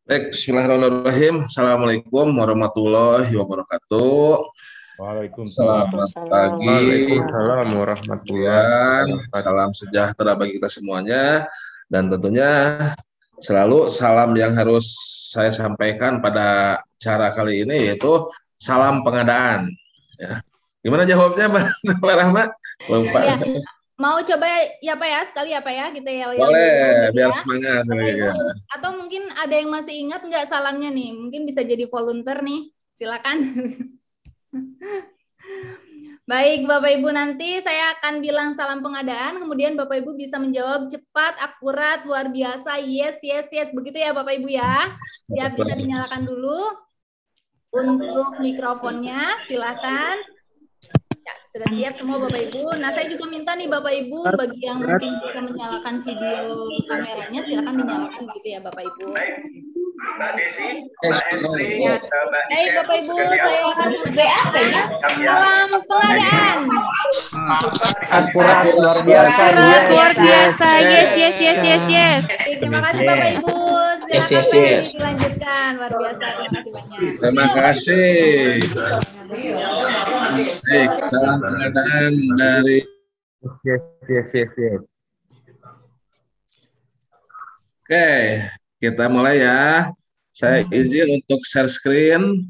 Baik, bismillahirrahmanirrahim. Assalamualaikum warahmatullahi wabarakatuh. Waalaikumsalam. Selamat pagi, Waalaikumsalam warahmatullahi kemudian wabarakatuh. salam sejahtera bagi kita semuanya. Dan tentunya selalu salam yang harus saya sampaikan pada acara kali ini yaitu salam pengadaan. Ya. Gimana jawabnya, Mbak Rahmat? Lupa. Ya, mau coba ya Pak ya, sekali ya Pak ya, kita yel-yel Boleh, dulu biar ya. semangat. Ya. Atau mungkin ada yang masih ingat nggak salamnya nih? Mungkin bisa jadi volunteer nih, silakan. Baik, Bapak Ibu, nanti saya akan bilang salam pengadaan, kemudian Bapak Ibu bisa menjawab cepat, akurat, luar biasa, yes, yes, yes. Begitu ya Bapak Ibu ya. Ya, bisa dinyalakan dulu untuk mikrofonnya, silakan. Ya, sudah siap semua Bapak Ibu. Nah, saya juga minta nih Bapak Ibu, bagi yang mungkin bisa menyalakan video kameranya, silakan dinyalakan gitu ya Bapak Ibu. Mbak Desi, Ya. Baik Bapak Ibu, saya akan membacakan salam pengadaan. Akurat luar biasa. Luar biasa. Yes, yes, yes, yes, yes. Oke, terima kasih Bapak Ibu. Silakan Yes, yes. dilanjutkan. Luar biasa. Terima kasih banyak. Terima kasih. Baik, salam pengadaan dari Yes. Oke, kita mulai ya. Saya izin untuk share screen,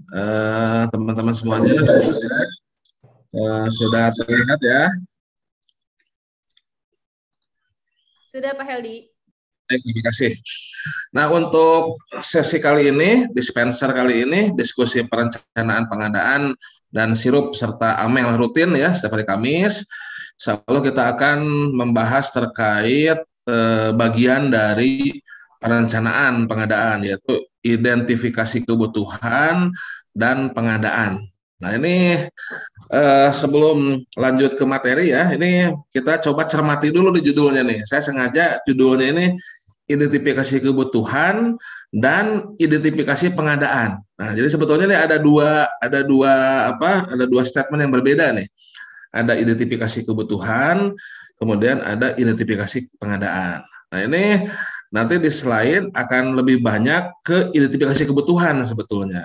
teman-teman semuanya. Sudah terlihat ya. Sudah Pak Heldi. Baik, terima kasih. Nah, untuk sesi kali ini, dispenser kali ini, diskusi perencanaan pengadaan dan sirup serta amel rutin ya, setiap hari Kamis. Selalu kita akan membahas terkait bagian dari perencanaan pengadaan, yaitu identifikasi kebutuhan dan pengadaan. Nah, ini sebelum lanjut ke materi ya, ini kita coba cermati dulu di judulnya nih. Saya sengaja judulnya ini identifikasi kebutuhan dan identifikasi pengadaan. Nah, jadi sebetulnya nih ada dua statement yang berbeda nih. Ada identifikasi kebutuhan, kemudian ada identifikasi pengadaan. Nah, ini nanti di slide akan lebih banyak ke identifikasi kebutuhan sebetulnya.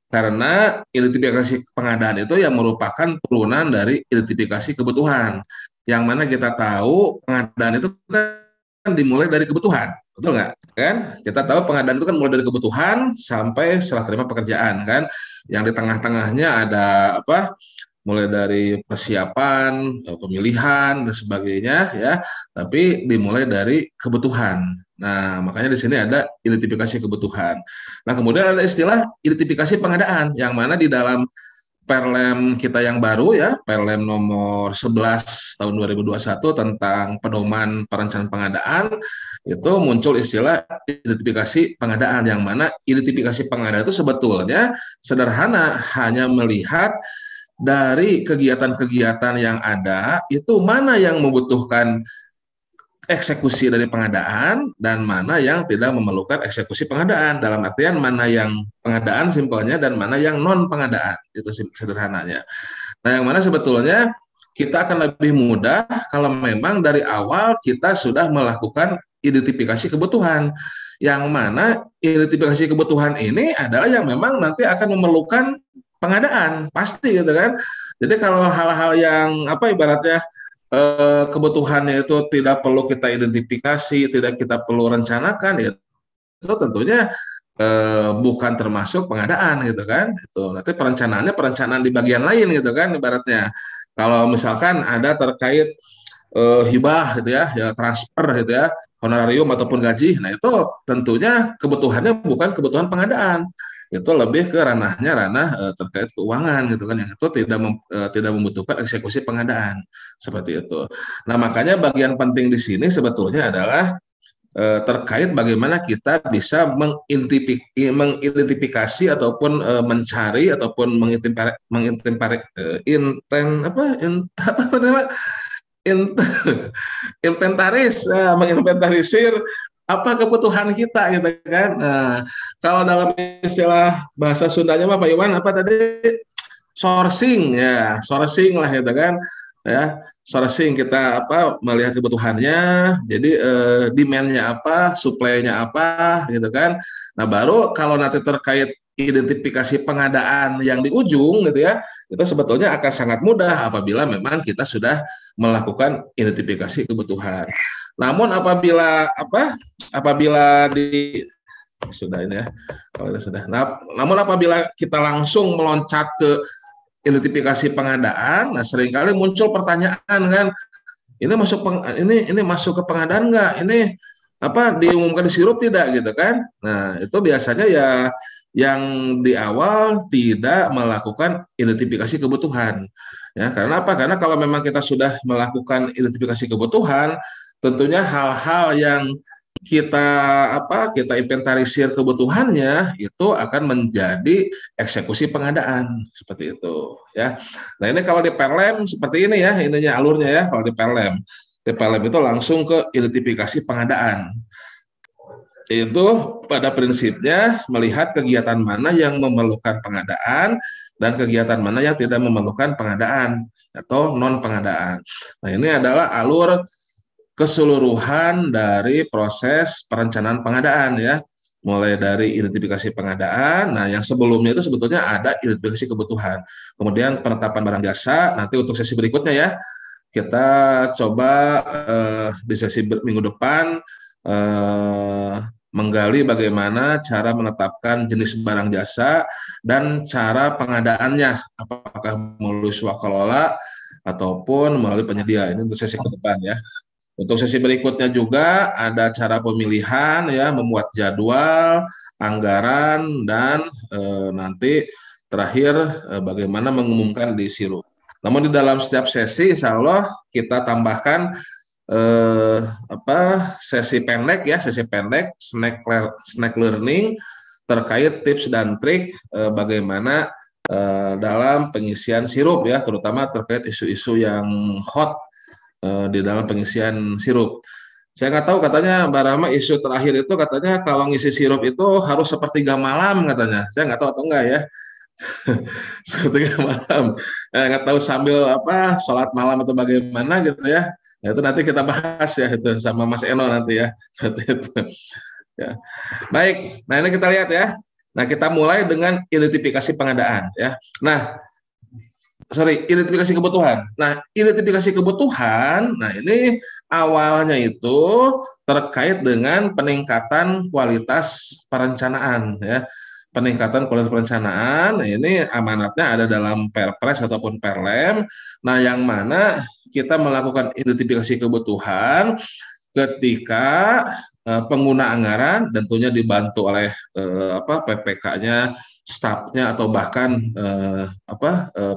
Karena identifikasi pengadaan itu yang merupakan turunan dari identifikasi kebutuhan. Yang mana kita tahu pengadaan itu kan dimulai dari kebutuhan. Betul nggak? Kan? Kita tahu pengadaan itu kan mulai dari kebutuhan sampai serah terima pekerjaan kan. Yang di tengah-tengahnya ada apa? Mulai dari persiapan, pemilihan dan sebagainya ya, tapi dimulai dari kebutuhan. Nah, makanya di sini ada identifikasi kebutuhan. Nah, kemudian ada istilah identifikasi pengadaan yang mana di dalam Perlem kita yang baru ya, Perlem nomor 11 tahun 2021 tentang pedoman perencanaan pengadaan, itu muncul istilah identifikasi pengadaan yang mana identifikasi pengadaan itu sebetulnya sederhana, hanya melihat dari kegiatan-kegiatan yang ada, itu mana yang membutuhkan eksekusi dari pengadaan dan mana yang tidak memerlukan eksekusi pengadaan. Dalam artian mana yang pengadaan simpelnya dan mana yang non pengadaan. Itu sederhananya. Nah, yang mana sebetulnya kita akan lebih mudah kalau memang dari awal kita sudah melakukan identifikasi kebutuhan. Yang mana identifikasi kebutuhan ini adalah yang memang nanti akan memerlukan pengadaan, pasti gitu kan. Jadi kalau hal-hal yang ibaratnya kebutuhannya itu tidak perlu kita identifikasi, tidak kita perlu rencanakan, ya itu tentunya bukan termasuk pengadaan gitu kan. Itu nanti perencanaan di bagian lain gitu kan ibaratnya. Kalau misalkan ada terkait hibah gitu ya transfer gitu ya, honorarium ataupun gaji, nah itu tentunya kebutuhannya bukan kebutuhan pengadaan. Itu lebih ke ranah terkait keuangan gitu kan, yang itu tidak membutuhkan eksekusi pengadaan seperti itu. Nah, makanya bagian penting di sini sebetulnya adalah terkait bagaimana kita bisa mengidentifikasi ataupun mencari ataupun menginventarisir apa kebutuhan kita gitu kan. Nah, kalau dalam istilah bahasa Sundanya Pak Iwan apa tadi, sourcing lah gitu kan. ya. Sourcing kita melihat kebutuhannya, jadi demand-nya apa, supply-nya apa, gitu kan. Nah, baru kalau nanti terkait identifikasi pengadaan yang di ujung gitu ya, itu sebetulnya akan sangat mudah apabila memang kita sudah melakukan identifikasi kebutuhan. Namun apabila di sudah ini ya, kalau sudah. Nah, namun apabila kita langsung meloncat ke identifikasi pengadaan, nah seringkali muncul pertanyaan kan, ini masuk ke pengadaan nggak? Ini diumumkan di sirup tidak gitu kan? Nah, itu biasanya ya yang di awal tidak melakukan identifikasi kebutuhan. Ya, karena apa? Karena kalau memang kita sudah melakukan identifikasi kebutuhan, tentunya hal-hal yang kita kita inventarisir kebutuhannya itu akan menjadi eksekusi pengadaan seperti itu ya. Nah, ini kalau di Perlem seperti ini ya, ininya alurnya ya. Kalau di Perlem itu langsung ke identifikasi pengadaan. Itu pada prinsipnya melihat kegiatan mana yang memerlukan pengadaan dan kegiatan mana yang tidak memerlukan pengadaan atau non pengadaan. Nah, ini adalah alur keseluruhan dari proses perencanaan pengadaan ya, mulai dari identifikasi pengadaan. Nah, yang sebelumnya itu sebetulnya ada identifikasi kebutuhan, kemudian penetapan barang jasa. Nanti untuk sesi berikutnya ya, kita coba di sesi minggu depan menggali bagaimana cara menetapkan jenis barang jasa dan cara pengadaannya, apakah melalui swakelola ataupun melalui penyedia. Ini untuk sesi ke depan ya. Untuk sesi berikutnya juga ada cara pemilihan ya, membuat jadwal, anggaran, dan nanti terakhir bagaimana mengumumkan di sirup. Namun di dalam setiap sesi, insya Allah kita tambahkan sesi pendek ya, snack learning terkait tips dan trik bagaimana dalam pengisian sirup ya, terutama terkait isu-isu yang hot di dalam pengisian sirup. Saya nggak tahu, katanya Mbak Rama isu terakhir itu katanya kalau ngisi sirup itu harus sepertiga malam katanya. Saya nggak tahu atau enggak ya. Sepertiga malam. Nggak tahu sambil sholat malam atau bagaimana gitu ya. Nah, itu nanti kita bahas ya itu sama Mas Eno nanti ya. Seperti itu. Ya. Baik, nah ini kita lihat ya. Nah, kita mulai dengan identifikasi pengadaan ya. Identifikasi kebutuhan. Nah, identifikasi kebutuhan, nah ini awalnya itu terkait dengan peningkatan kualitas perencanaan ya. Peningkatan kualitas perencanaan, nah ini amanatnya ada dalam Perpres ataupun Perlem. Nah, yang mana kita melakukan identifikasi kebutuhan ketika pengguna anggaran tentunya dibantu oleh PPK-nya, stafnya atau bahkan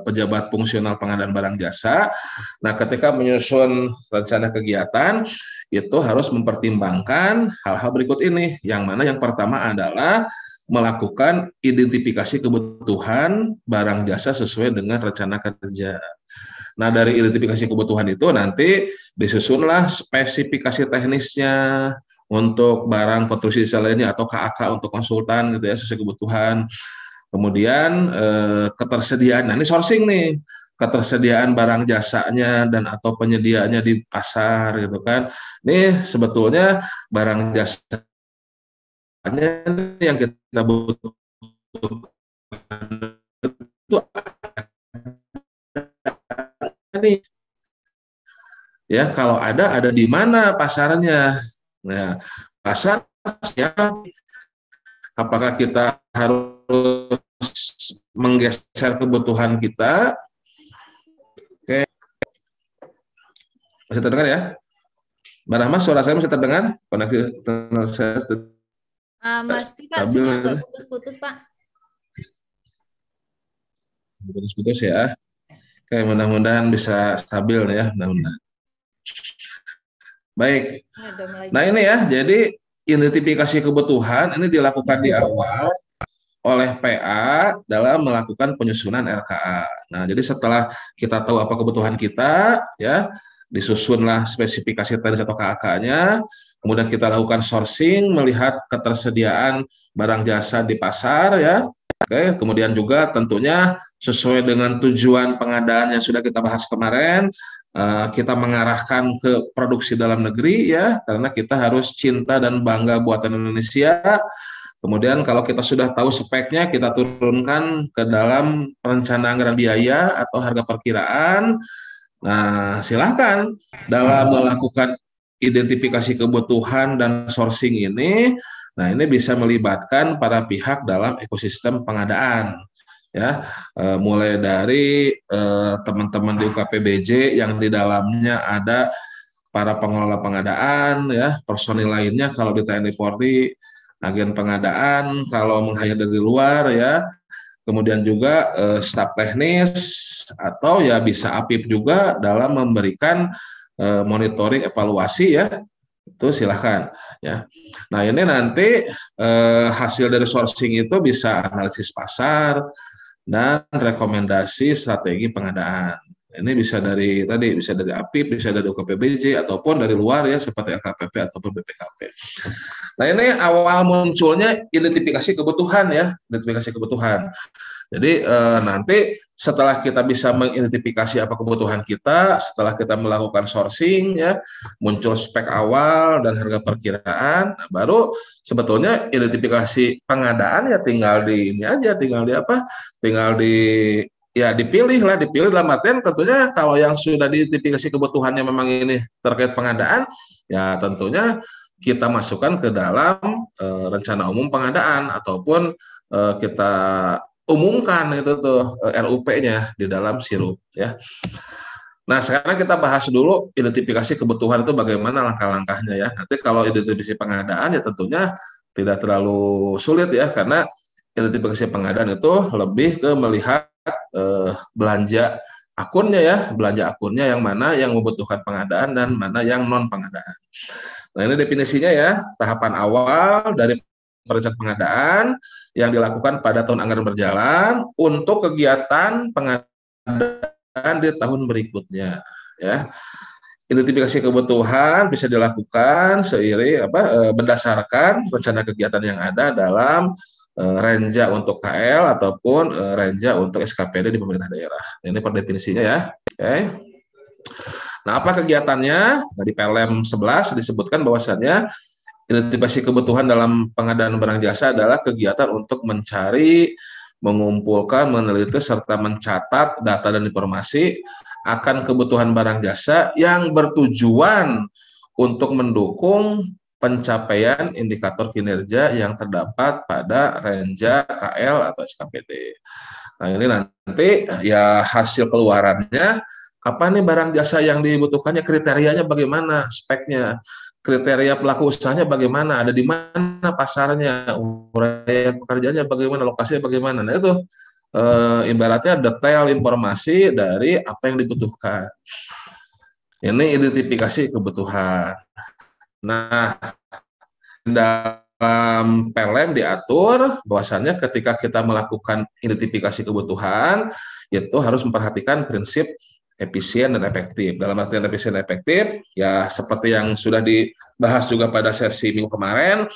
pejabat fungsional pengadaan barang jasa. Nah, ketika menyusun rencana kegiatan itu harus mempertimbangkan hal-hal berikut ini. Yang mana yang pertama adalah melakukan identifikasi kebutuhan barang jasa sesuai dengan rencana kerja. Nah, dari identifikasi kebutuhan itu nanti disusunlah spesifikasi teknisnya untuk barang konstruksi lainnya atau KAK untuk konsultan gitu ya, sesuai kebutuhan. Kemudian ketersediaan, nah ini sourcing nih, ketersediaan barang jasanya dan atau penyediaannya di pasar gitu kan. Ini sebetulnya barang jasanya yang kita butuhkan itu nih. Ya, kalau ada di mana pasarnya? Nah, pasar siapa? Apakah kita harus menggeser kebutuhan kita? Oke, masih terdengar ya? Mbak Rahma, suara saya masih terdengar? Koneksi saya masih Pak, cuma agak putus-putus Pak. Putus-putus ya. Oke, mudah-mudahan bisa stabil ya, mudah-mudahan. Baik. Nah, ini ya, jadi identifikasi kebutuhan ini dilakukan di awal oleh PA dalam melakukan penyusunan RKA. Nah, jadi setelah kita tahu apa kebutuhan kita, ya, disusunlah spesifikasi teknis atau KAK-nya, kemudian kita lakukan sourcing, melihat ketersediaan barang jasa di pasar, ya. Oke, kemudian juga tentunya sesuai dengan tujuan pengadaan yang sudah kita bahas kemarin, kita mengarahkan ke produksi dalam negeri ya, karena kita harus cinta dan bangga buatan Indonesia. Kemudian kalau kita sudah tahu speknya, kita turunkan ke dalam perencanaan anggaran biaya atau harga perkiraan. Nah, silakan dalam melakukan identifikasi kebutuhan dan sourcing ini. Nah, ini bisa melibatkan para pihak dalam ekosistem pengadaan. Ya, mulai dari teman-teman di UKPBJ yang di dalamnya ada para pengelola pengadaan, ya, personil lainnya kalau di TNI Polri, agen pengadaan, kalau meng-hire dari luar, ya, kemudian juga staf teknis atau ya bisa APIP juga dalam memberikan monitoring evaluasi ya, itu silahkan ya. Nah ini nanti hasil dari sourcing itu bisa analisis pasar dan rekomendasi strategi pengadaan. Ini bisa dari tadi, bisa dari APIP, bisa dari UKPBJ ataupun dari luar ya seperti LKPP ataupun BPKP. Nah ini awal munculnya identifikasi kebutuhan ya, identifikasi kebutuhan. Jadi nanti setelah kita bisa mengidentifikasi apa kebutuhan kita, setelah kita melakukan sourcing ya, muncul spek awal dan harga perkiraan, nah, baru sebetulnya identifikasi pengadaan ya tinggal di ini aja, tinggal di apa? Tinggal di ya dipilih dalam artian tentunya kalau yang sudah diidentifikasi kebutuhannya memang ini terkait pengadaan, ya tentunya kita masukkan ke dalam rencana umum pengadaan ataupun kita umumkan itu tuh RUP-nya di dalam sirup ya. Nah, sekarang kita bahas dulu identifikasi kebutuhan itu bagaimana langkah-langkahnya ya. Nanti kalau identifikasi pengadaan ya tentunya tidak terlalu sulit ya, karena identifikasi pengadaan itu lebih ke melihat belanja akunnya ya, belanja akunnya yang mana yang membutuhkan pengadaan dan mana yang non pengadaan. Nah, ini definisinya ya, tahapan awal dari perencanaan pengadaan yang dilakukan pada tahun anggaran berjalan untuk kegiatan pengadaan di tahun berikutnya ya. Identifikasi kebutuhan bisa dilakukan seiring berdasarkan rencana kegiatan yang ada dalam renja untuk KL ataupun renja untuk SKPD di pemerintah daerah. Ini per definisinya ya. Oke. Nah, apa kegiatannya? Dari PLM 11 disebutkan bahwasannya identifikasi kebutuhan dalam pengadaan barang jasa adalah kegiatan untuk mencari, mengumpulkan, meneliti, serta mencatat data dan informasi akan kebutuhan barang jasa yang bertujuan untuk mendukung pencapaian indikator kinerja yang terdapat pada renja KL atau SKPD. Nah, ini nanti ya hasil keluarannya, apa nih barang jasa yang dibutuhkannya, kriterianya bagaimana, speknya, kriteria pelaku usahanya bagaimana, ada di mana pasarnya, uraian pekerjaannya bagaimana, lokasinya bagaimana. Nah itu ibaratnya detail informasi dari apa yang dibutuhkan. Ini identifikasi kebutuhan. Nah, dalam PLM diatur bahwasannya ketika kita melakukan identifikasi kebutuhan, itu harus memperhatikan prinsip efisien dan efektif. Dalam artian efisien dan efektif, ya seperti yang sudah dibahas juga pada sesi minggu kemarin,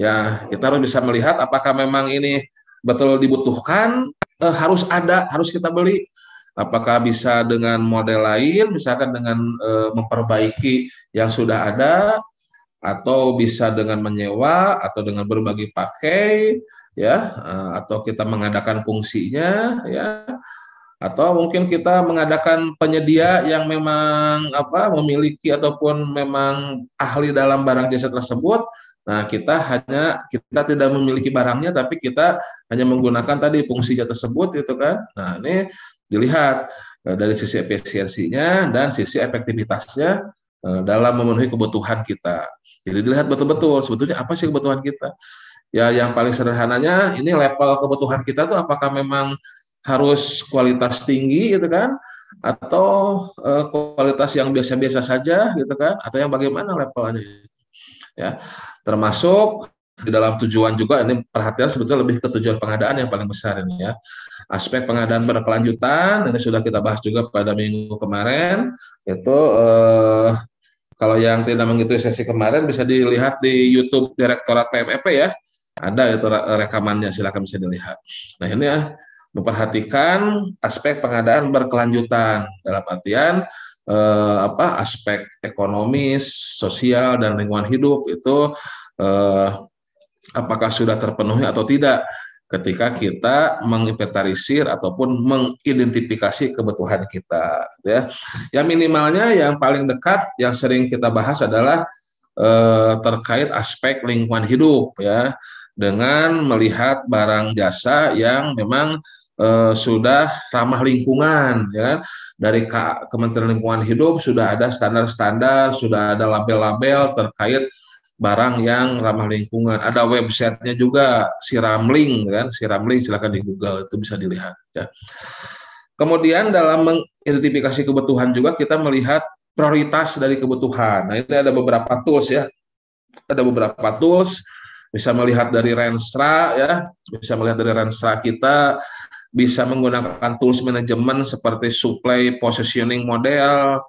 ya kita harus bisa melihat apakah memang ini betul dibutuhkan, harus ada, harus kita beli. Apakah bisa dengan model lain, misalkan dengan memperbaiki yang sudah ada, atau bisa dengan menyewa, atau dengan berbagi pakai, ya, atau kita mengadakan fungsinya, ya, atau mungkin kita mengadakan penyedia yang memang memiliki ataupun memang ahli dalam barang jasa tersebut. Nah, kita tidak memiliki barangnya, tapi kita hanya menggunakan tadi fungsinya tersebut, gitu kan. Nah, ini dilihat dari sisi efisiensinya dan sisi efektivitasnya dalam memenuhi kebutuhan kita. Jadi dilihat betul-betul sebetulnya apa sih kebutuhan kita. Ya, yang paling sederhananya ini level kebutuhan kita tuh apakah memang harus kualitas tinggi gitu kan, atau kualitas yang biasa-biasa saja gitu kan, atau yang bagaimana levelnya ya. Termasuk di dalam tujuan juga, ini perhatian sebetulnya lebih ke tujuan pengadaan yang paling besar ini ya. Aspek pengadaan berkelanjutan ini sudah kita bahas juga pada minggu kemarin, itu kalau yang tidak mengikuti sesi kemarin bisa dilihat di YouTube Direktorat PMEP ya, ada itu rekamannya, silakan bisa dilihat. Nah ini ya, memperhatikan aspek pengadaan berkelanjutan dalam artian aspek ekonomis, sosial dan lingkungan hidup itu apakah sudah terpenuhi atau tidak ketika kita menginventarisir ataupun mengidentifikasi kebutuhan kita, ya. Yang minimalnya yang paling dekat yang sering kita bahas adalah terkait aspek lingkungan hidup, ya, dengan melihat barang jasa yang memang sudah ramah lingkungan, ya. Dari Kementerian Lingkungan Hidup sudah ada standar-standar, sudah ada label-label terkait barang yang ramah lingkungan. Ada websitenya juga, Siramling, kan? Siramling, silakan di Google, itu bisa dilihat, ya. Kemudian dalam mengidentifikasi kebutuhan juga kita melihat prioritas dari kebutuhan. Nah, ini ada beberapa tools, ya. Ada beberapa tools, bisa melihat dari Renstra, ya, bisa melihat dari Renstra kita, bisa menggunakan tools manajemen seperti supply positioning model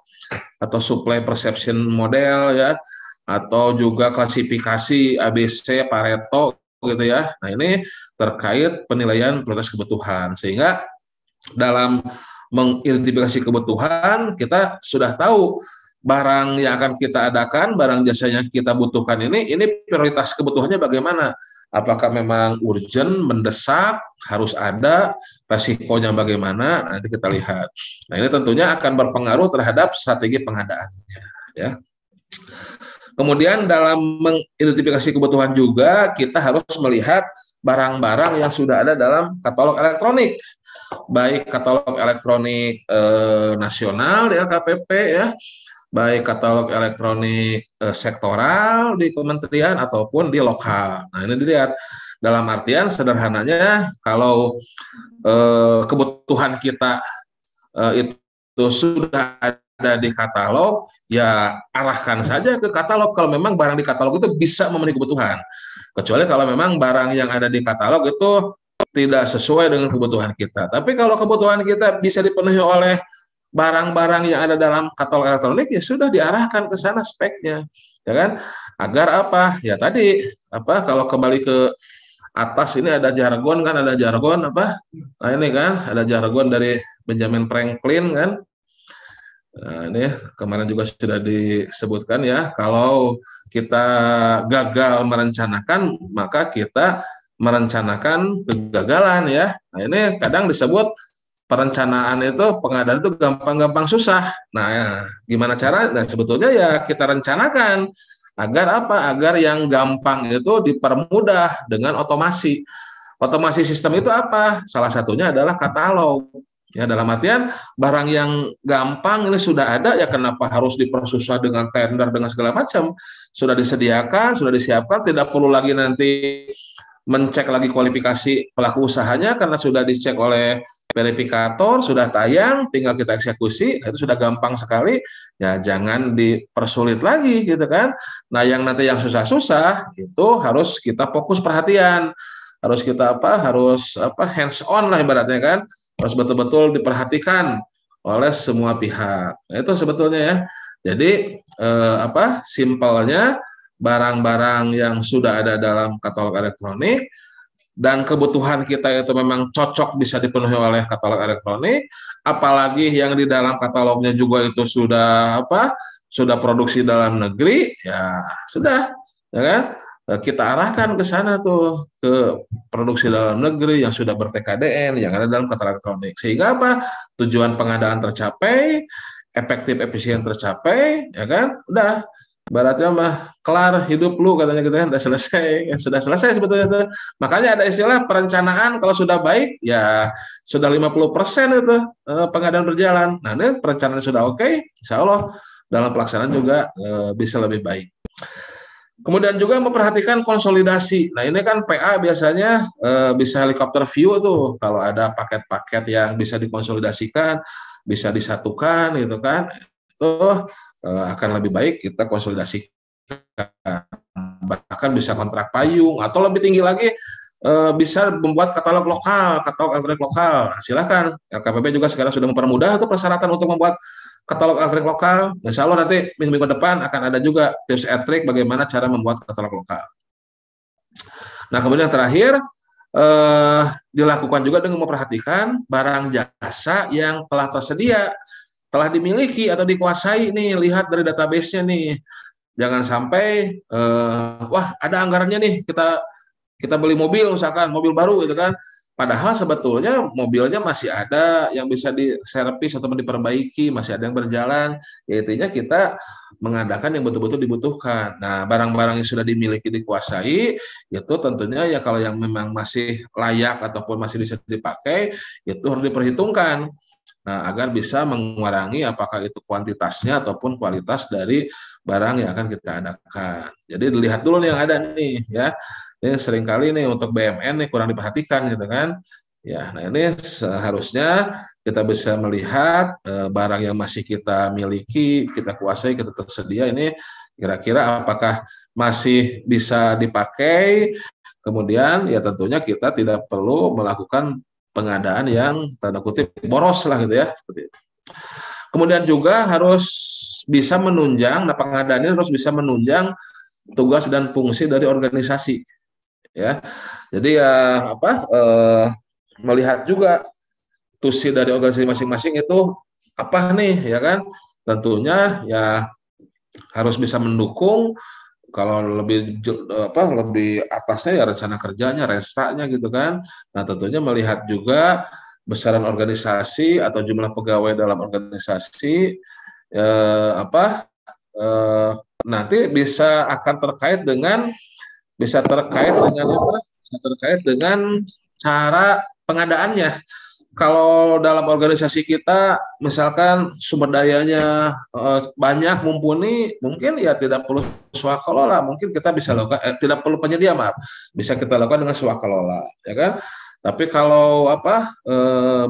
atau supply perception model, ya, atau juga klasifikasi ABC Pareto, gitu, ya. Nah, ini terkait penilaian prioritas kebutuhan, sehingga dalam mengidentifikasi kebutuhan kita sudah tahu barang yang akan kita adakan, barang jasa yang kita butuhkan ini prioritas kebutuhannya bagaimana. Apakah memang urgent, mendesak, harus ada, resikonya bagaimana, nanti kita lihat. Nah, ini tentunya akan berpengaruh terhadap strategi pengadaannya, ya. Kemudian dalam mengidentifikasi kebutuhan juga kita harus melihat barang-barang yang sudah ada dalam katalog elektronik, baik katalog elektronik nasional di LKPP, ya, baik katalog elektronik sektoral di kementerian ataupun di lokal. Nah, ini dilihat dalam artian sederhananya, kalau kebutuhan kita itu sudah ada di katalog, ya arahkan saja ke katalog kalau memang barang di katalog itu bisa memenuhi kebutuhan. Kecuali kalau memang barang yang ada di katalog itu tidak sesuai dengan kebutuhan kita. Tapi kalau kebutuhan kita bisa dipenuhi oleh barang-barang yang ada dalam katalog elektronik, ya sudah diarahkan ke sana speknya, ya kan? Agar apa? Ya tadi kalau kembali ke atas ini ada jargon, kan, ada jargon apa? Nah, ini kan ada jargon dari Benjamin Franklin, kan? Nah, ini kemarin juga sudah disebutkan, ya, kalau kita gagal merencanakan maka kita merencanakan kegagalan, ya. Nah, ini kadang disebut perencanaan itu, pengadaan itu gampang-gampang susah. Nah, ya, gimana cara? Nah, sebetulnya ya kita rencanakan agar apa? Agar yang gampang itu dipermudah dengan otomasi. Otomasi sistem itu apa? Salah satunya adalah katalog. Ya, dalam artian barang yang gampang ini sudah ada, ya kenapa harus dipersusah dengan tender dengan segala macam? Sudah disediakan, sudah disiapkan, tidak perlu lagi nanti mencek lagi kualifikasi pelaku usahanya karena sudah dicek oleh verifikator, sudah tayang, tinggal kita eksekusi, itu sudah gampang sekali, ya jangan dipersulit lagi, gitu kan. Nah, yang nanti yang susah-susah itu harus kita fokus perhatian, harus kita harus hands on lah ibaratnya, kan, harus betul-betul diperhatikan oleh semua pihak. Nah, itu sebetulnya, ya. Jadi simpelnya barang-barang yang sudah ada dalam katalog elektronik dan kebutuhan kita itu memang cocok bisa dipenuhi oleh katalog elektronik, apalagi yang di dalam katalognya juga itu sudah sudah produksi dalam negeri, ya sudah, ya kan, kita arahkan ke sana tuh, ke produksi dalam negeri yang sudah ber-TKDN yang ada dalam katalog elektronik, sehingga tujuan pengadaan tercapai, efektif efisien tercapai, ya kan, udah. Baratnya kelar hidup lu, katanya gitu, kan, udah selesai, ya, sudah selesai sebetulnya itu. Makanya ada istilah perencanaan kalau sudah baik, ya sudah 50% itu pengadaan berjalan. Nah, ini perencanaan sudah oke, insya Allah dalam pelaksanaan juga bisa lebih baik. Kemudian juga memperhatikan konsolidasi. Nah, ini kan PA biasanya bisa helikopter view tuh, kalau ada paket-paket yang bisa dikonsolidasikan, bisa disatukan, gitu kan, itu akan lebih baik kita konsolidasikan, bahkan bisa kontrak payung, atau lebih tinggi lagi bisa membuat katalog lokal, katalog elektronik lokal. Nah, silakan, LKPP juga sekarang sudah mempermudah itu persyaratan untuk membuat katalog elektronik lokal. Insya Allah nanti minggu depan akan ada juga tips and trick bagaimana cara membuat katalog lokal. Nah, kemudian yang terakhir dilakukan juga dengan memperhatikan barang jasa yang telah tersedia telah dimiliki atau dikuasai nih, lihat dari database-nya nih. Jangan sampai wah ada anggarannya nih, kita beli mobil misalkan, mobil baru gitu kan. Padahal sebetulnya mobilnya masih ada yang bisa diservis atau diperbaiki, masih ada yang berjalan. Ya intinya kita mengadakan yang betul-betul dibutuhkan. Nah, barang-barang yang sudah dimiliki, dikuasai, itu tentunya ya kalau yang memang masih layak ataupun masih bisa dipakai, itu harus diperhitungkan. Nah, agar bisa mengurangi apakah itu kuantitasnya ataupun kualitas dari barang yang akan kita adakan. Jadi dilihat dulu nih yang ada nih ya. Ini seringkali nih untuk BMN nih kurang diperhatikan gitu kan. Ya, nah ini seharusnya kita bisa melihat barang yang masih kita miliki, kita kuasai, kita tersedia ini kira-kira apakah masih bisa dipakai. Kemudian ya tentunya kita tidak perlu melakukan pengadaan yang tanda kutip boros lah gitu ya, seperti itu. Kemudian juga harus bisa menunjang, nah pengadaan ini harus bisa menunjang tugas dan fungsi dari organisasi. Ya, jadi melihat juga tusi dari organisasi masing-masing itu apa nih, ya kan? Tentunya ya harus bisa mendukung. Kalau lebih atasnya ya rencana kerjanya, restanya gitu kan. Nah tentunya melihat juga besaran organisasi atau jumlah pegawai dalam organisasi nanti bisa akan terkait dengan cara pengadaannya. Kalau dalam organisasi kita, misalkan sumber dayanya banyak, mumpuni, mungkin ya tidak perlu swakelola, mungkin kita bisa lakukan, tidak perlu penyedia, maaf, bisa kita lakukan dengan swakelola, ya kan? Tapi kalau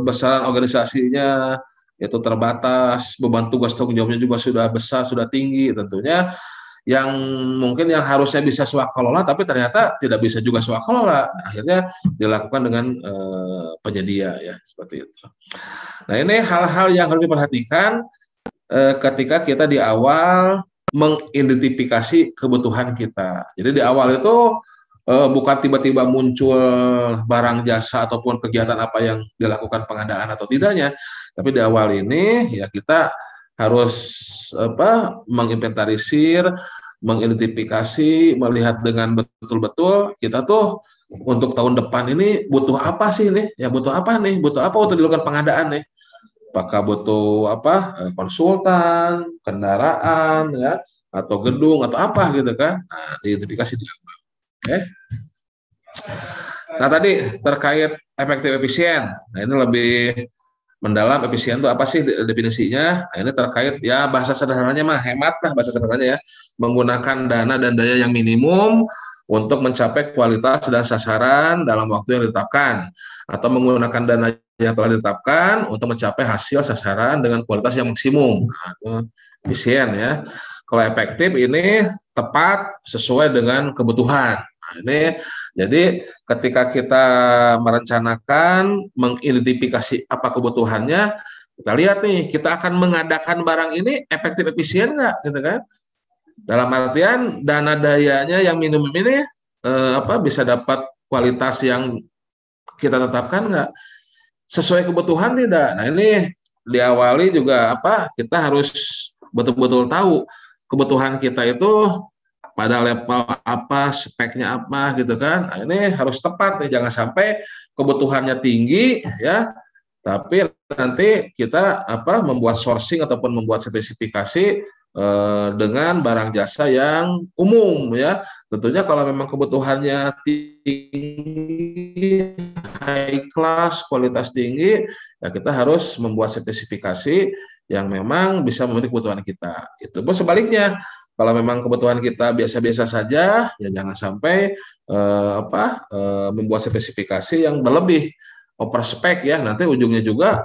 besaran organisasinya itu terbatas, beban tugas tanggung jawabnya juga sudah besar, sudah tinggi, tentunya yang mungkin yang harusnya bisa swakelola tapi ternyata tidak bisa juga swakelola, akhirnya dilakukan dengan penyedia ya, seperti itu. Nah ini hal-hal yang harus diperhatikan ketika kita di awal mengidentifikasi kebutuhan kita. Jadi di awal itu bukan tiba-tiba muncul barang jasa ataupun kegiatan apa yang dilakukan pengadaan atau tidaknya, tapi di awal ini ya kita harus menginventarisir, mengidentifikasi, melihat dengan betul-betul kita tuh untuk tahun depan ini butuh apa sih nih? Ya butuh apa nih? Butuh apa untuk dilakukan pengadaan nih? Apakah butuh konsultan, kendaraan ya, atau gedung atau apa gitu kan? Nah, diidentifikasi di awal. Okay. Nah, tadi terkait efektif efisien. Nah, ini lebih mendalam. Efisien itu apa sih definisinya? Nah, ini terkait ya bahasa sederhananya mah hemat lah, bahasa sederhananya ya, menggunakan dana dan daya yang minimum untuk mencapai kualitas dan sasaran dalam waktu yang ditetapkan, atau menggunakan dana yang telah ditetapkan untuk mencapai hasil sasaran dengan kualitas yang maksimum. Nah, efisien ya. Kalau efektif ini tepat sesuai dengan kebutuhan. Nah, ini jadi ketika kita merencanakan, mengidentifikasi apa kebutuhannya, kita lihat nih, kita akan mengadakan barang ini efektif efisien nggak, gitu kan? Dalam artian dana dayanya yang minimum ini bisa dapat kualitas yang kita tetapkan nggak, sesuai kebutuhan tidak. Nah ini diawali juga kita harus betul-betul tahu kebutuhan kita itu pada level apa, speknya apa gitu kan. Nah, ini harus tepat nih, jangan sampai kebutuhannya tinggi ya, tapi nanti kita membuat sourcing ataupun membuat spesifikasi dengan barang jasa yang umum ya. Tentunya kalau memang kebutuhannya tinggi, high class, kualitas tinggi, ya kita harus membuat spesifikasi yang memang bisa memenuhi kebutuhan kita. Itu pun sebaliknya, kalau memang kebutuhan kita biasa-biasa saja, ya jangan sampai membuat spesifikasi yang berlebih, over spec ya, nanti ujungnya juga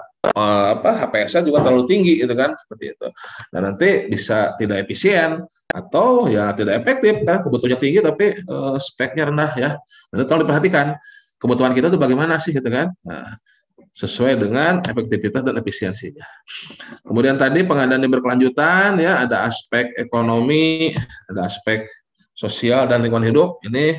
HPS-nya juga terlalu tinggi gitu kan, seperti itu. Nah nanti bisa tidak efisien atau ya tidak efektif kan, kebutuhannya tinggi tapi speknya rendah ya. Nanti tolong diperhatikan kebutuhan kita itu bagaimana sih gitu kan. Nah, sesuai dengan efektivitas dan efisiensinya. Kemudian tadi pengadaan yang berkelanjutan ya, ada aspek ekonomi, ada aspek sosial dan lingkungan hidup. Ini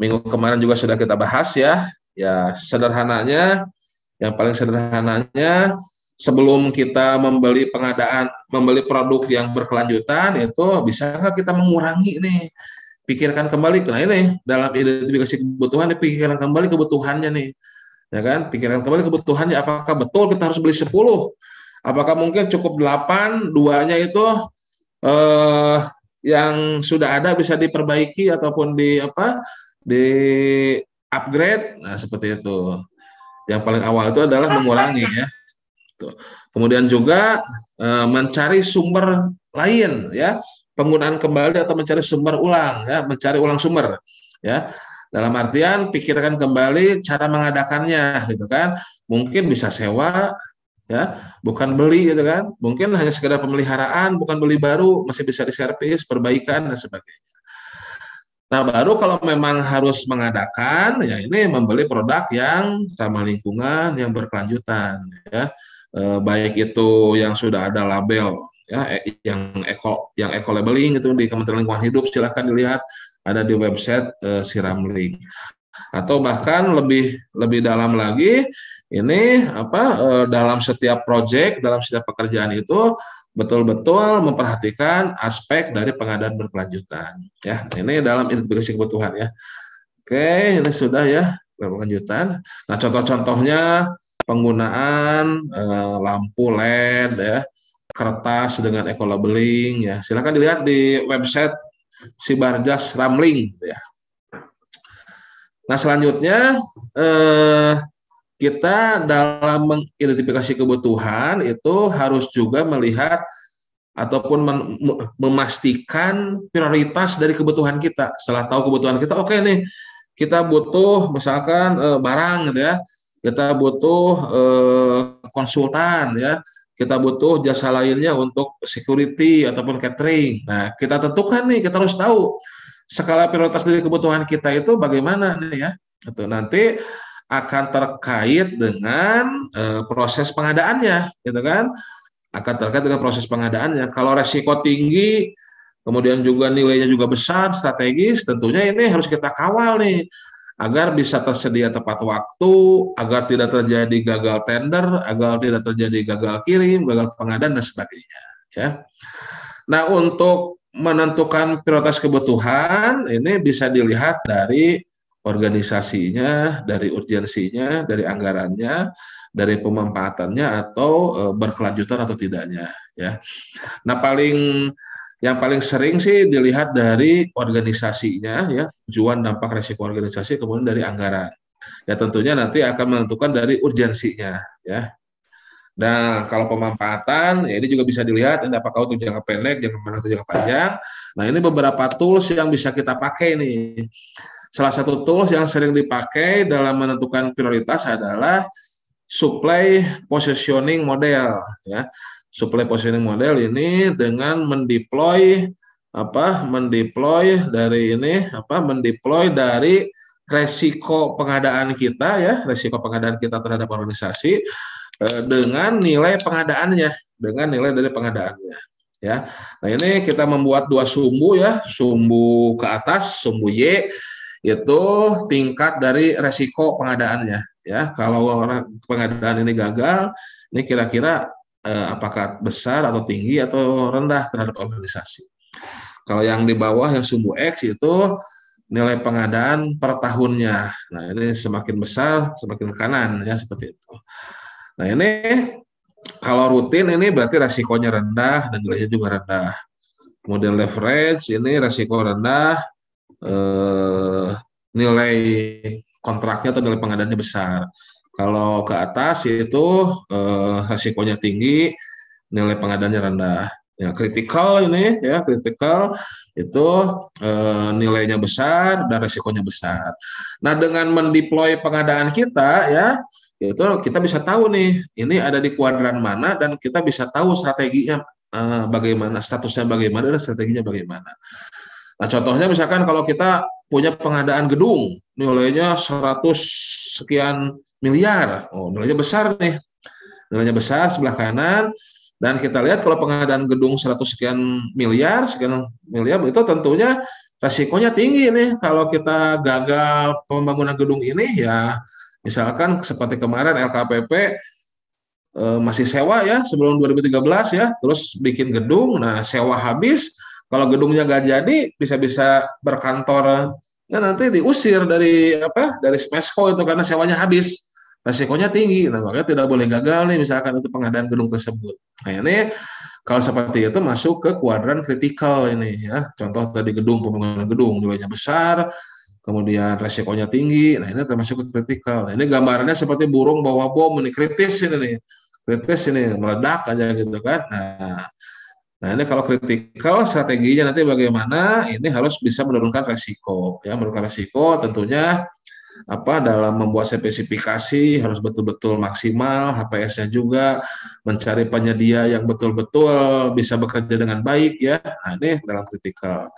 minggu kemarin juga sudah kita bahas ya. Ya sederhananya, yang paling sederhananya sebelum kita membeli produk yang berkelanjutan itu bisa nggak kita mengurangi nih, pikirkan kembali. Nah ini dalam identifikasi kebutuhan, dipikirkan kembali kebutuhannya nih, ya kan? Pikirkan kembali kebutuhannya, apakah betul kita harus beli 10? Apakah mungkin cukup 8, duanya itu yang sudah ada bisa diperbaiki ataupun di upgrade? Nah, seperti itu. Yang paling awal itu adalah mengurangi ya. Tuh. Kemudian juga mencari sumber lain ya, penggunaan kembali atau mencari sumber ulang ya, mencari ulang sumber ya. Dalam artian pikirkan kembali cara mengadakannya gitu kan. Mungkin bisa sewa ya, bukan beli gitu kan. Mungkin hanya sekedar pemeliharaan, bukan beli baru, masih bisa diservis, perbaikan dan sebagainya. Nah, baru kalau memang harus mengadakan, ya ini membeli produk yang ramah lingkungan, yang berkelanjutan, ya, baik itu yang sudah ada label, ya, yang eco labeling itu di Kementerian Lingkungan Hidup, silahkan dilihat ada di website Siramlink. Atau bahkan lebih dalam lagi, ini dalam setiap proyek, dalam setiap pekerjaan itu betul-betul memperhatikan aspek dari pengadaan berkelanjutan ya. Ini dalam identifikasi kebutuhan ya. Oke, ini sudah ya berkelanjutan. Nah, contoh-contohnya penggunaan lampu LED ya, kertas dengan eco labeling ya. Silakan dilihat di website Sibarjas Ramling ya. Nah, selanjutnya kita dalam mengidentifikasi kebutuhan itu harus juga melihat ataupun memastikan prioritas dari kebutuhan kita. Setelah tahu kebutuhan kita, oke nih, kita butuh misalkan barang gitu ya, kita butuh konsultan ya, kita butuh jasa lainnya untuk security ataupun catering. Nah, kita tentukan nih, kita harus tahu skala prioritas dari kebutuhan kita itu bagaimana nih ya. Itu nanti akan terkait dengan proses pengadaannya, gitu kan? Akan terkait dengan proses pengadaannya. Kalau resiko tinggi, kemudian juga nilainya juga besar, strategis, tentunya ini harus kita kawal nih, agar bisa tersedia tepat waktu, agar tidak terjadi gagal tender, agar tidak terjadi gagal kirim, gagal pengadaan dan sebagainya. Ya. Nah, untuk menentukan prioritas kebutuhan ini bisa dilihat dari organisasinya, dari urgensinya, dari anggarannya, dari pemanfaatannya atau berkelanjutan atau tidaknya ya. Nah, yang paling sering sih dilihat dari organisasinya ya, tujuan dampak resiko organisasi, kemudian dari anggaran. Ya tentunya nanti akan menentukan dari urgensinya ya. Dan kalau pemanfaatan, ya ini juga bisa dilihat ini apakah untuk jangka pendek, jangka menengah atau jangka panjang. Nah, ini beberapa tools yang bisa kita pakai nih. Salah satu tools yang sering dipakai dalam menentukan prioritas adalah supply positioning model ya. Supply positioning model ini dengan mendeploy dari resiko pengadaan kita ya, resiko pengadaan kita terhadap organisasi dengan nilai pengadaannya, dengan nilai dari pengadaannya ya. Nah, ini kita membuat dua sumbu ya, sumbu ke atas, sumbu Y itu tingkat dari resiko pengadaannya ya. Kalau pengadaan ini gagal, ini kira-kira apakah besar atau tinggi atau rendah terhadap organisasi. Kalau yang di bawah yang sumbu X itu nilai pengadaan per tahunnya. Nah, ini semakin besar semakin ke kanan ya, seperti itu. Nah, ini kalau rutin ini berarti resikonya rendah dan nilainya juga rendah. Kemudian leverage ini resiko rendah, nilai kontraknya atau nilai pengadaannya besar. Kalau ke atas itu resikonya tinggi, nilai pengadaannya rendah. Ya, critical ini ya, critical itu nilainya besar dan resikonya besar. Nah, dengan mendeploy pengadaan kita ya, itu kita bisa tahu nih, ini ada di kuadran mana dan kita bisa tahu strateginya bagaimana, statusnya bagaimana dan strateginya bagaimana. Nah, contohnya misalkan kalau kita punya pengadaan gedung, nilainya 100 sekian miliar, nilainya besar nih, nilainya besar sebelah kanan, dan kita lihat kalau pengadaan gedung 100 sekian miliar itu tentunya resikonya tinggi nih. Kalau kita gagal pembangunan gedung ini ya, misalkan seperti kemarin LKPP masih sewa ya sebelum 2013 ya, terus bikin gedung, nah sewa habis, kalau gedungnya nggak jadi bisa-bisa berkantor, ya nanti diusir dari Smesco itu karena sewanya habis, resikonya tinggi, nah makanya tidak boleh gagal nih misalkan itu pengadaan gedung tersebut. Nah ini kalau seperti itu masuk ke kuadran kritikal ini ya, contoh tadi pembangunan gedung nilainya besar, kemudian resikonya tinggi, nah ini termasuk ke kritikal. Nah, ini gambarannya seperti burung bawa bom, ini kritis ini meledak aja gitu kan. Nah ini kalau kritikal strateginya nanti bagaimana? Ini harus bisa menurunkan resiko, ya menurunkan resiko tentunya dalam membuat spesifikasi harus betul-betul maksimal, HPS-nya juga mencari penyedia yang betul-betul bisa bekerja dengan baik ya. Nah ini dalam kritikal.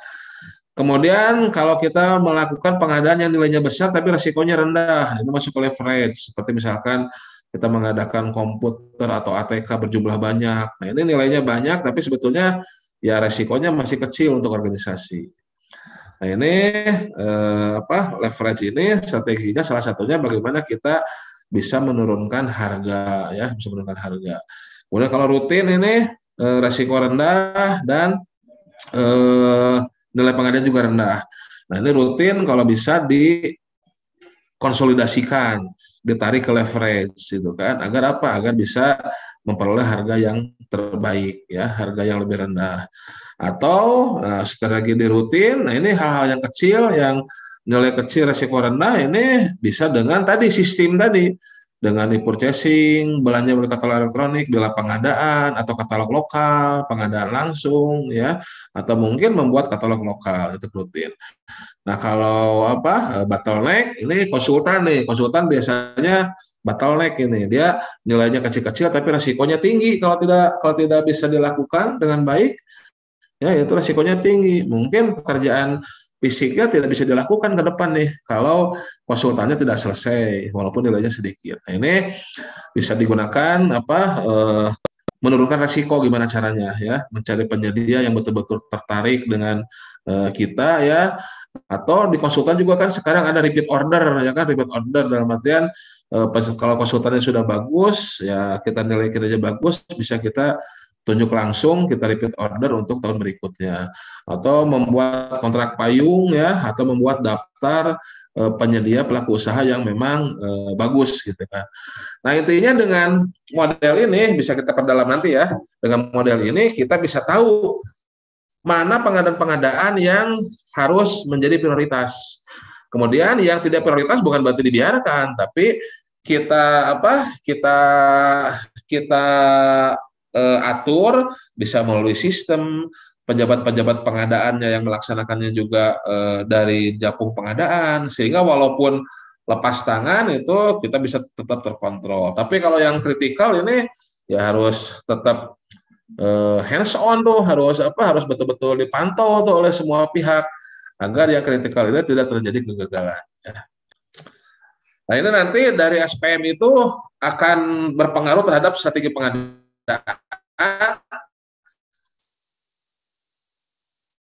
Kemudian kalau kita melakukan pengadaan yang nilainya besar tapi resikonya rendah, itu masuk ke leverage. Seperti misalkan kita mengadakan komputer atau ATK berjumlah banyak. Nah ini nilainya banyak tapi sebetulnya ya resikonya masih kecil untuk organisasi. Nah ini leverage ini strateginya salah satunya bagaimana kita bisa menurunkan harga ya, bisa menurunkan harga. Kemudian kalau rutin ini resiko rendah dan nilai pengadaan juga rendah. Nah ini rutin kalau bisa dikonsolidasikan, ditarik ke leverage gitu kan, agar apa? Agar bisa memperoleh harga yang terbaik ya, harga yang lebih rendah. Atau strategi di rutin, nah ini hal-hal yang kecil yang nilai kecil resiko rendah ini bisa dengan tadi sistem tadi, dengan e-purchasing, belanja melalui katalog elektronik, bila pengadaan atau katalog lokal, pengadaan langsung ya, atau mungkin membuat katalog lokal itu rutin. Nah kalau bottleneck ini konsultan biasanya bottleneck ini dia nilainya kecil-kecil tapi resikonya tinggi kalau tidak bisa dilakukan dengan baik. Ya, itu resikonya tinggi. Mungkin pekerjaan fisiknya tidak bisa dilakukan ke depan nih kalau konsultannya tidak selesai walaupun nilainya sedikit. Nah, ini bisa digunakan menurunkan resiko gimana caranya ya, mencari penyedia yang betul-betul tertarik dengan kita ya, atau di konsultan juga kan sekarang ada repeat order ya kan, repeat order dalam artian kalau konsultannya sudah bagus ya, kita nilai kinerja bagus, bisa kita tunjuk langsung, kita repeat order untuk tahun berikutnya, atau membuat kontrak payung ya, atau membuat daftar penyedia pelaku usaha yang memang bagus gitu kan. Nah intinya dengan model ini bisa kita perdalam nanti ya. Dengan model ini kita bisa tahu mana pengadaan-pengadaan yang harus menjadi prioritas. Kemudian yang tidak prioritas bukan berarti dibiarkan, tapi kita atur bisa melalui sistem, pejabat-pejabat pengadaannya yang melaksanakannya juga dari Japung pengadaan, sehingga walaupun lepas tangan itu kita bisa tetap terkontrol. Tapi kalau yang kritikal ini ya harus tetap hands on tuh, harus betul-betul dipantau tuh oleh semua pihak agar yang kritikal ini tidak terjadi kegagalan. Ya. Nah ini nanti dari SPM itu akan berpengaruh terhadap strategi pengadaan.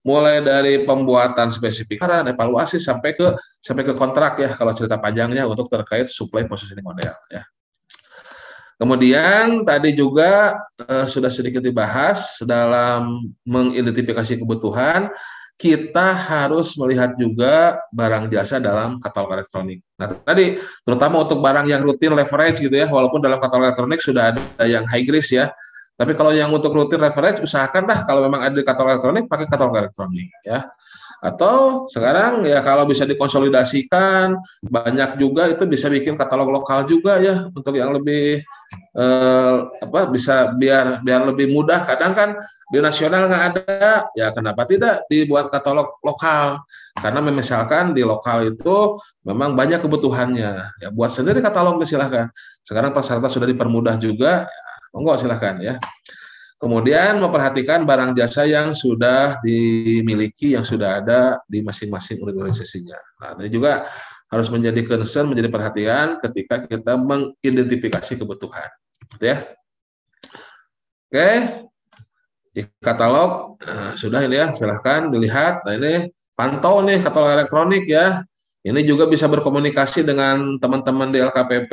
Mulai dari pembuatan spesifikasi, evaluasi sampai ke kontrak ya kalau cerita panjangnya untuk terkait supply positioning model ya. Kemudian tadi juga sudah sedikit dibahas dalam mengidentifikasi kebutuhan, kita harus melihat juga barang jasa dalam katalog elektronik. Nah, tadi terutama untuk barang yang rutin leverage gitu ya, walaupun dalam katalog elektronik sudah ada yang high risk ya. Tapi kalau yang untuk rutin leverage, usahakanlah kalau memang ada di katalog elektronik, pakai katalog elektronik ya. Atau sekarang ya kalau bisa dikonsolidasikan, banyak juga itu bisa bikin katalog lokal juga ya untuk yang lebih bisa biar lebih mudah. Kadang kan di nasional nggak ada, ya kenapa tidak dibuat katalog lokal? Karena misalkan di lokal itu memang banyak kebutuhannya. Ya buat sendiri katalog silahkan. Sekarang persyaratan sudah dipermudah juga, monggo silahkan ya. Kemudian memperhatikan barang jasa yang sudah dimiliki, yang sudah ada di masing-masing organisasinya. Nah, ini juga harus menjadi concern, menjadi perhatian ketika kita mengidentifikasi kebutuhan. Gitu ya. Oke, di katalog sudah ini ya, silahkan dilihat. Nah ini pantau nih katalog elektronik ya. Ini juga bisa berkomunikasi dengan teman-teman di LKPP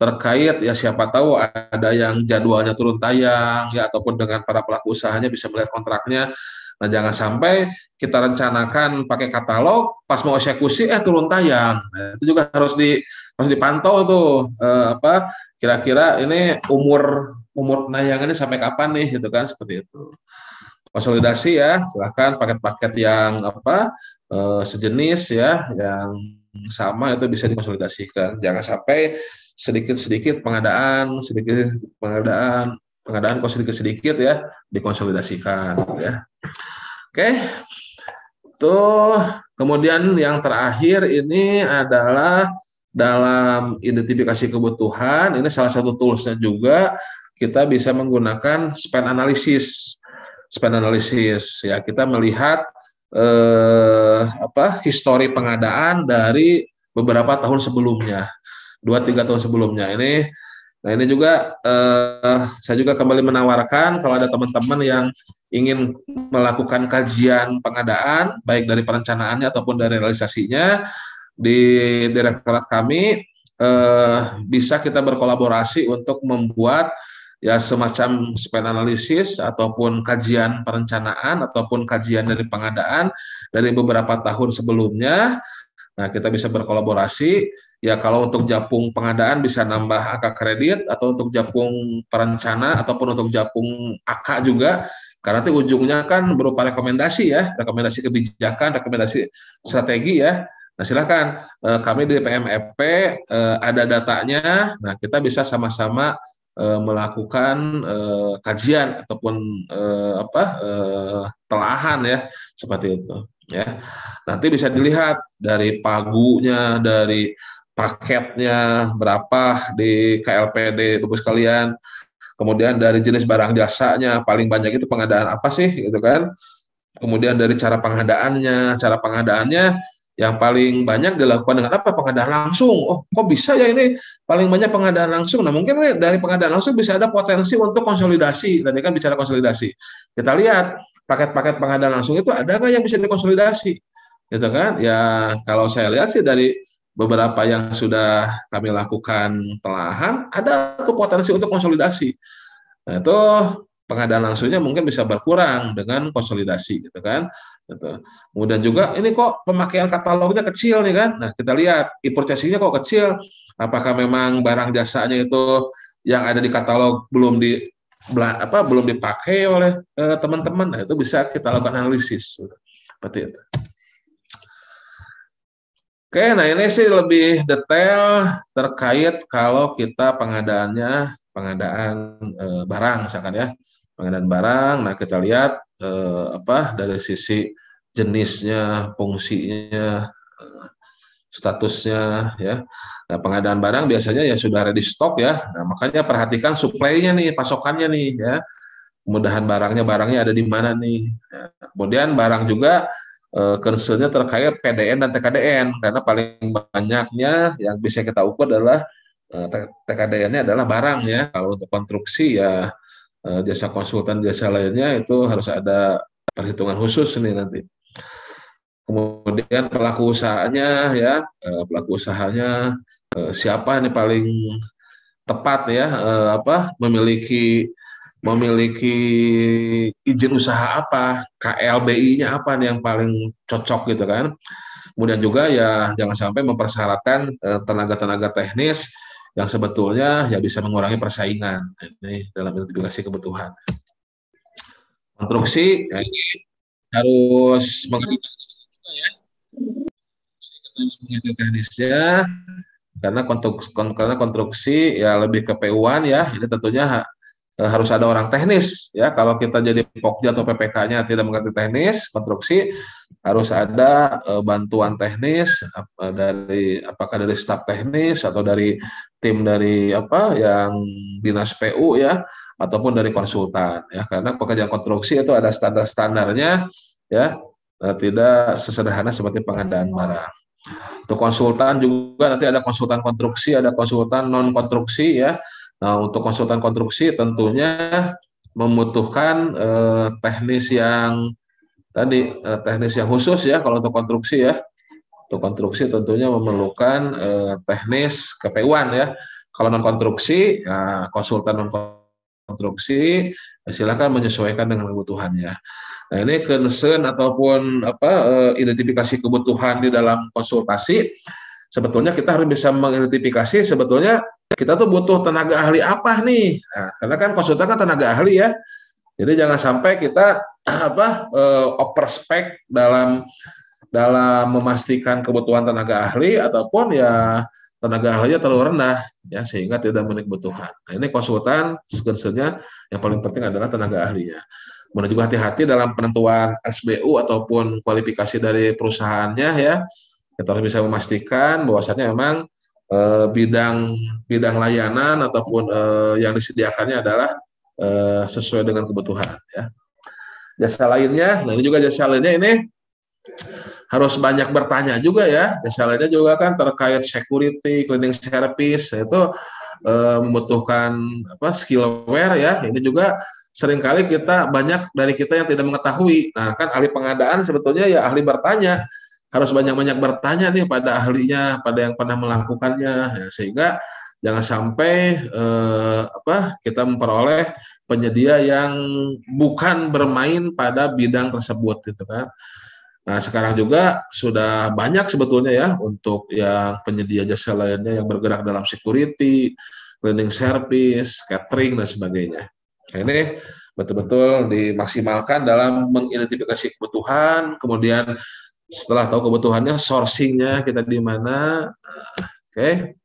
terkait ya siapa tahu ada yang jadwalnya turun tayang ya ataupun dengan para pelaku usahanya bisa melihat kontraknya. Nah, jangan sampai kita rencanakan pakai katalog, pas mau eksekusi turun tayang. Nah, itu juga harus dipantau tuh apa kira-kira ini umur penayangannya sampai kapan nih gitu kan, seperti itu. Konsolidasi ya, silahkan paket-paket yang apa sejenis ya, yang sama itu bisa dikonsolidasikan. Jangan sampai sedikit-sedikit pengadaan kok sedikit-sedikit ya dikonsolidasikan ya. Oke. Tuh, kemudian yang terakhir ini adalah dalam identifikasi kebutuhan, ini salah satu toolsnya juga kita bisa menggunakan spend analysis. Spend analysis ya, kita melihat histori pengadaan dari beberapa tahun sebelumnya, 2-3 tahun sebelumnya ini. Nah, ini juga saya juga kembali menawarkan kalau ada teman-teman yang ingin melakukan kajian pengadaan baik dari perencanaannya ataupun dari realisasinya di direktorat kami, bisa kita berkolaborasi untuk membuat ya semacam spend analysis ataupun kajian perencanaan ataupun kajian dari pengadaan dari beberapa tahun sebelumnya. Nah, kita bisa berkolaborasi. Ya, kalau untuk japung pengadaan bisa nambah angka kredit, atau untuk japung perencana, ataupun untuk japung AK juga, karena nanti ujungnya kan berupa rekomendasi ya, rekomendasi kebijakan, rekomendasi strategi ya. Nah, silakan kami di PMFP ada datanya. Nah, kita bisa sama-sama melakukan kajian ataupun telahan ya, seperti itu ya. Nanti bisa dilihat dari pagunya, dari paketnya berapa di KLPD Bapak sekalian, kemudian dari jenis barang jasanya paling banyak itu pengadaan apa sih gitu kan, kemudian dari cara pengadaannya yang paling banyak dilakukan dengan apa, pengadaan langsung. Oh, kok bisa ya ini paling banyak pengadaan langsung. Nah, mungkin dari pengadaan langsung bisa ada potensi untuk konsolidasi. Tadi kan bicara konsolidasi, kita lihat paket-paket pengadaan langsung itu ada nggak yang bisa dikonsolidasi gitu kan ya. Kalau saya lihat sih dari beberapa yang sudah kami lakukan telahan, ada tuh potensi untuk konsolidasi. Nah, itu pengadaan langsungnya mungkin bisa berkurang dengan konsolidasi, gitu kan. Gitu. Kemudian juga ini kok pemakaian katalognya kecil nih kan. Nah, kita lihat e-purchasing-nya kok kecil. Apakah memang barang jasanya itu yang ada di katalog belum dipakai oleh teman-teman? Nah, itu bisa kita lakukan analisis. Seperti itu. Oke, nah ini sih lebih detail terkait kalau kita pengadaan barang misalkan ya, pengadaan barang. Nah, kita lihat dari sisi jenisnya, fungsinya, statusnya ya. Nah, pengadaan barang biasanya ya sudah ready stock ya. Nah, makanya perhatikan supply-nya nih, pasokannya nih ya. Kemudahan barangnya ada di mana nih. Ya. Kemudian barang juga concern-nya terkait PDN dan TKDN, karena paling banyaknya yang bisa kita ukur adalah TKDN-nya adalah barang ya. Kalau untuk konstruksi ya jasa konsultan, jasa lainnya itu harus ada perhitungan khusus nih nanti. Kemudian pelaku usahanya ya, siapa nih paling tepat ya memiliki izin usaha apa, KLBI-nya apa nih yang paling cocok gitu kan. Kemudian juga ya jangan sampai mempersyaratkan tenaga-tenaga teknis yang sebetulnya ya bisa mengurangi persaingan. Ini dalam identifikasi kebutuhan. Konstruksi ya ini harus mengerti juga ya. Kita harus mengerti teknisnya karena konstruksi ya lebih ke PU-an ya. Ini tentunya harus ada orang teknis ya. Kalau kita jadi Pokja atau PPK-nya tidak mengerti teknis konstruksi, harus ada bantuan teknis apakah dari staf teknis atau dari tim dari yang dinas PU ya, ataupun dari konsultan ya. Karena pekerjaan konstruksi itu ada standar-standarnya ya, tidak sesederhana seperti pengadaan barang. Untuk konsultan juga nanti ada konsultan konstruksi, ada konsultan non konstruksi ya. Nah, untuk konsultan konstruksi tentunya membutuhkan teknis yang khusus ya. Kalau untuk konstruksi ya, untuk konstruksi tentunya memerlukan teknis KPU-an ya. Kalau non konstruksi, ya konsultan non konstruksi silakan menyesuaikan dengan kebutuhannya. Nah, ini concern ataupun identifikasi kebutuhan di dalam konsultasi. Sebetulnya kita harus bisa mengidentifikasi sebetulnya kita tuh butuh tenaga ahli apa nih. Nah, karena kan konsultan kan tenaga ahli ya. Jadi jangan sampai kita overspec dalam memastikan kebutuhan tenaga ahli ataupun ya tenaga ahlinya terlalu rendah ya sehingga tidak memenuhi kebutuhan. Nah, ini konsultan concern-nya yang paling penting adalah tenaga ahlinya. Kemudian juga hati-hati dalam penentuan SBU ataupun kualifikasi dari perusahaannya ya. Kita harus bisa memastikan bahwasannya memang bidang layanan ataupun yang disediakannya adalah sesuai dengan kebutuhan ya. Jasa lainnya, nah ini juga jasa lainnya ini harus banyak bertanya juga ya. Jasa lainnya juga kan terkait security, cleaning service itu membutuhkan skillware ya. Ini juga seringkali banyak dari kita yang tidak mengetahui. Nah, kan ahli pengadaan sebetulnya ya ahli bertanya. Harus banyak-banyak bertanya nih pada ahlinya, pada yang pernah melakukannya, ya, sehingga jangan sampai kita memperoleh penyedia yang bukan bermain pada bidang tersebut, gitu kan. Nah, sekarang juga sudah banyak sebetulnya ya untuk yang penyedia jasa lainnya yang bergerak dalam security, cleaning service, catering dan sebagainya. Nah, ini betul-betul dimaksimalkan dalam mengidentifikasi kebutuhan, kemudian setelah tahu kebutuhannya, sourcing-nya kita di mana, oke.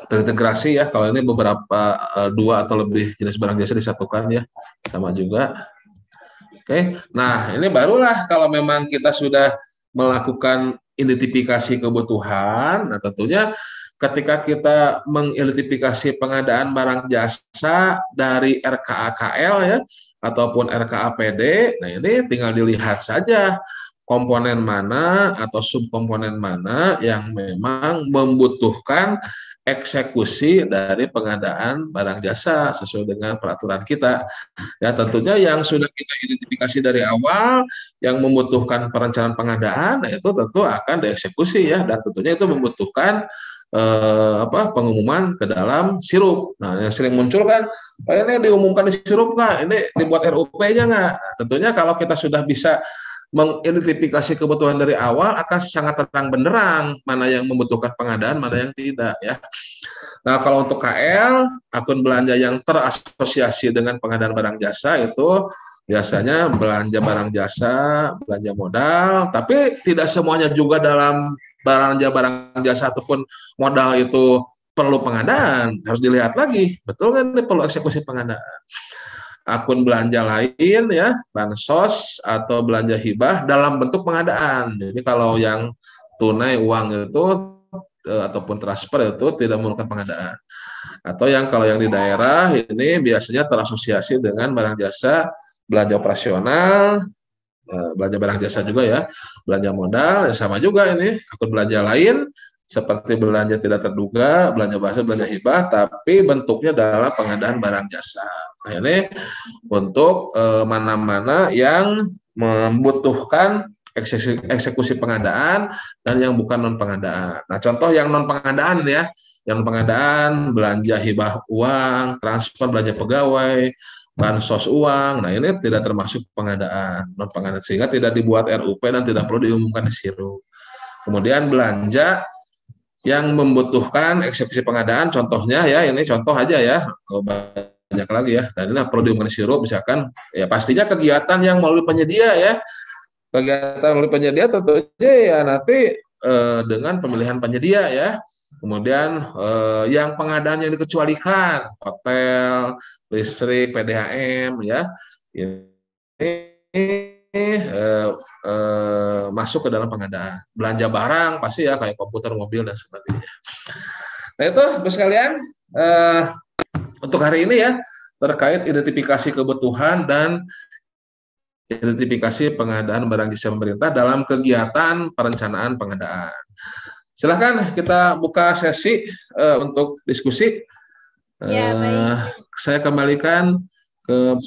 Terintegrasi ya, kalau ini beberapa 2 atau lebih jenis barang jasa disatukan ya, sama juga. Oke, nah ini barulah kalau memang kita sudah melakukan identifikasi kebutuhan, nah tentunya ketika kita mengidentifikasi pengadaan barang jasa dari RKA-KL ya, ataupun RKA-PD, nah ini tinggal dilihat saja komponen mana atau subkomponen mana yang memang membutuhkan eksekusi dari pengadaan barang jasa sesuai dengan peraturan kita. Ya, tentunya yang sudah kita identifikasi dari awal yang membutuhkan perencanaan pengadaan, nah itu tentu akan dieksekusi ya, dan tentunya itu membutuhkan pengumuman ke dalam sirup. Nah, yang sering muncul kan, ini diumumkan di sirup nggak? Ini dibuat RUP-nya nggak? Nah, tentunya kalau kita sudah bisa mengidentifikasi kebutuhan dari awal akan sangat terang benderang mana yang membutuhkan pengadaan, mana yang tidak ya. Nah, kalau untuk KL, akun belanja yang terasosiasi dengan pengadaan barang jasa itu biasanya belanja barang jasa, belanja modal, tapi tidak semuanya juga dalam belanja barang jasa ataupun modal itu perlu pengadaan, harus dilihat lagi, betul kan ini perlu eksekusi pengadaan. Akun belanja lain ya, bansos atau belanja hibah dalam bentuk pengadaan. Jadi kalau yang tunai uang itu ataupun transfer itu tidak memerlukan pengadaan. Atau yang kalau yang di daerah ini biasanya terasosiasi dengan barang jasa, belanja operasional, belanja barang jasa juga ya, belanja modal ya sama juga ini. Akun belanja lain seperti belanja tidak terduga, belanja bahasa, belanja hibah, tapi bentuknya dalam pengadaan barang jasa. Nah, ini untuk mana-mana yang membutuhkan eksekusi pengadaan dan yang bukan non pengadaan. Nah, contoh yang non pengadaan ya, yang pengadaan belanja hibah uang, transfer belanja pegawai, bansos uang. Nah, ini tidak termasuk pengadaan, non pengadaan, sehingga tidak dibuat RUP dan tidak perlu diumumkan di sirup. Kemudian belanja yang membutuhkan eksekusi pengadaan, contohnya ya, ini contoh aja ya, banyak lagi ya, dan ini perlu diumumkan di sirup, misalkan ya pastinya kegiatan yang melalui penyedia ya, kegiatan melalui penyedia tentunya ya nanti dengan pemilihan penyedia ya, kemudian yang pengadaan yang dikecualikan, hotel, listrik, PDAM ya, ini masuk ke dalam pengadaan. Belanja barang pasti ya kayak komputer, mobil dan sebagainya. Nah itu Bapak sekalian untuk hari ini ya terkait identifikasi kebutuhan dan identifikasi pengadaan barang jasa pemerintah dalam kegiatan perencanaan pengadaan. Silakan kita buka sesi untuk diskusi. Ya, baik. Saya kembalikan ke